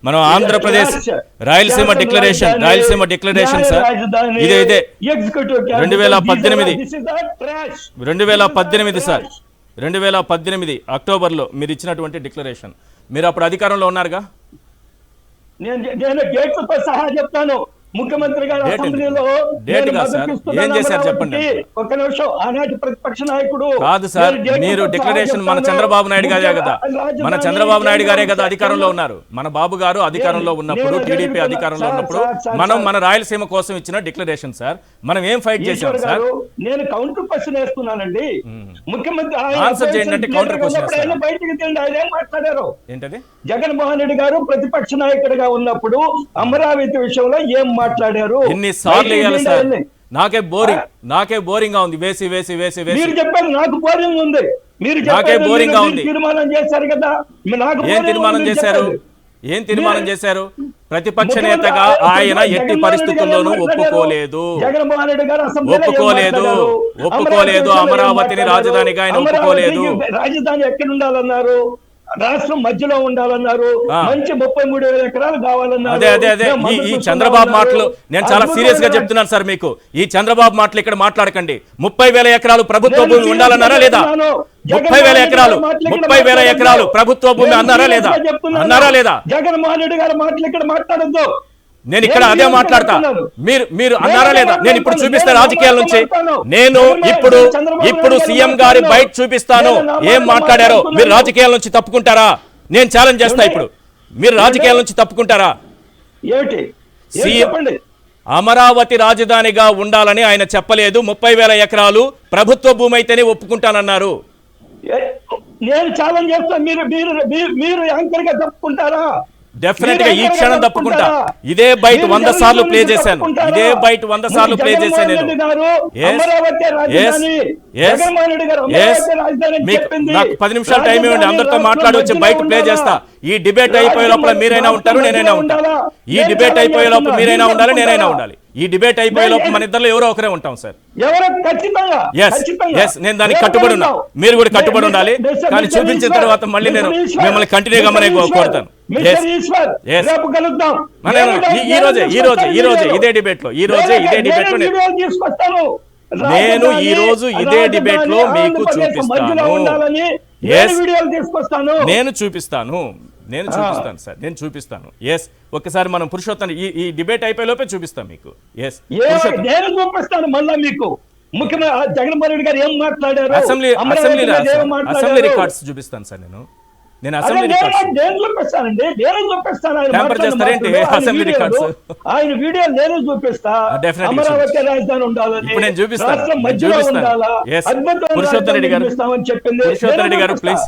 మనం Andhra Pradesh Rayalaseema declaration sir ఇదే 2018 sir 2018 అక్టోబర్లో మీరు ఇచ్చినటువంటి డిక్లరేషన్. మీరు అప్పుడు అధికారంలో ఉన్నారుగా. నేను డేట్లతో సహా చెప్తాను. ముఖ్యమంత్రి గారు అసెంబ్లీలో ఏం చేశారు చెప్పండి. ఒక నిమిషం. ఆనాటి ప్రతిపక్ష నాయకుడు కాదు సార్, మీరు డిక్లరేషన్ మన చంద్రబాబు నాయుడు గారే కదా, మన చంద్రబాబు నాయుడు గారే కదా అధికారంలో ఉన్నారు. మన బాబు గారు అధికారంలో ఉన్నప్పుడు, టీడీపీ అధికారంలో ఉన్నప్పుడు మనం మన రాయలసీమ కోసం ఇచ్చిన డిక్లరేషన్ సార్. మనం ఏం ఫైట్ చేశాం సార్? నేను కౌంటర్ క్వశ్చన్ వేస్తున్నానండి. ముఖ్యమంత్రి ఆన్సర్ చేయండి అంటే కౌంటర్ క్వశ్చన్ బయటకు తిండి ఆయన ఏం మాట్లాడారు? ఏంటది? జగన్మోహన్ రెడ్డి గారు ప్రతిపక్ష నాయకుడిగా ఉన్నప్పుడు అమరావతి విషయంలో ఏం మాట్లాడారు? ఎన్నిసార్లు వేయాలి సార్? నాకే బోరింగ్ గా ఉంది. వేసి వేసి వేసి వేసి మీరు చెప్పారు నాకు బోరింగ్ ఉంది. మీరు నాకే బోరింగ్ గా ఉంది. తీర్మానం చేశారు కదా. ఏం తీర్మానం చేశారు? ప్రతిపక్ష నేతగా ఆయన ఎట్టి పరిస్థితుల్లోనూ ఒప్పుకోలేదు. జగన్మోహన్ రెడ్డి గారు ఒప్పుకోలేదు. అమరావతిని రాజధానిగా ఆయన ఒప్పుకోలేదు. రాజధాని ఎక్కడ ఉండాలన్నారు? రాష్ట్రం మధ్యలో ఉండాలన్నారు. మంచి 33,000 ఎకరాలు కావాలన్నారు. అదే ఈ చంద్రబాబు మాటలు నేను చాలా సీరియస్ గా చెప్తున్నాను సార్. మీకు ఈ చంద్రబాబు మాటలు ఇక్కడ మాట్లాడకండి. 30,000 ఎకరాలు ప్రభుత్వ భూమి ఉండాలన్నారా లేదా? 30,000 ఎకరాలు ప్రభుత్వ భూమి అన్నారా లేదా? జగన్మోహన్ రెడ్డి గారి మాటలు ఇక్కడ మాట్లాడద్దు. నేను ఇక్కడ అదే మాట్లాడతా. మీరు అన్నారా లేదా? నేను ఇప్పుడు చూపిస్తా రాజకీయాల నుంచి. నేను ఇప్పుడు సీఎం గారి బయట చూపిస్తాను ఏం మాట్లాడారో. మీరు రాజకీయాల నుంచి తప్పుకుంటారా? నేను ఛాలెంజ్ చేస్తా. ఇప్పుడు మీరు రాజకీయాల నుంచి తప్పుకుంటారా? అమరావతి రాజధానిగా ఉండాలని ఆయన చెప్పలేదు. 30,000 ఎకరాలు ప్రభుత్వ భూమి అయితేనే ఒప్పుకుంటానన్నారు. నేను ఛాలెంజ్ చేస్తా. మీరు యాంకర్ గా తప్పుకుంటారా? డెఫినెట్ గా ఈ క్షణం తప్పుకుంటా. ఇదే బయట 100 సార్లు ప్లే చేశాను. నేను నాకు 10 నిమిషాలు టైం ఇవ్వండి. అందరితో మాట్లాడి వచ్చి బయట ప్లే చేస్తా. ఈ డిబేట్ అయిపోయే లోపల మీరైనా ఉంటారు, నేనైనా ఉంటాను. ఈ డిబేట్ అయిపోయే లోపల మీరైనా ఉండాలి, నేనైనా ఉండాలి. ఈ డిబేట్ అయిపోయే లోపల మన ఇద్దరు ఎవరో ఒకరే ఉంటాం సార్. నేను దానికి కట్టుబడి ఉన్నా. మీరు కూడా కట్టుబడి ఉండాలి. కానీ చూపించిన తర్వాత మళ్ళీ నేను మిమ్మల్ని కంటిన్యూ కమ్మనే కోరుతాను. ఇదే డిబేట్ లో నేను ఈ రోజు ఇదే డిబేట్ లో మీకు చూపిస్తాను. నేను చూపిస్తాను సార్. నేను చూపిస్తాను. ఎస్, ఒకసారి మనం పురుషోత్తం ఈ డిబేట్ అయిపోయే లోపే చూపిస్తాం మీకు. ఎస్, నేను చూపిస్తాను మళ్ళా మీకు. ముఖ్యమంత్రి జగన్మోహన్ రెడ్డి గారు ఏం మాట్లాడారు? అసెంబ్లీ రికార్డ్స్ చూపిస్తాను సార్. నేను అసెంబ్లీ రికార్డ్స్ ఆయన వీడియో నేను చూపిస్తా. అమరావతి రాజధాని ఉండాలని ఇప్పుడు నేను చూపిస్తాను. మధ్యలో ఉండాలా? పురుషోత్తం రెడ్డి గారు చెప్పింది. ప్లీజ్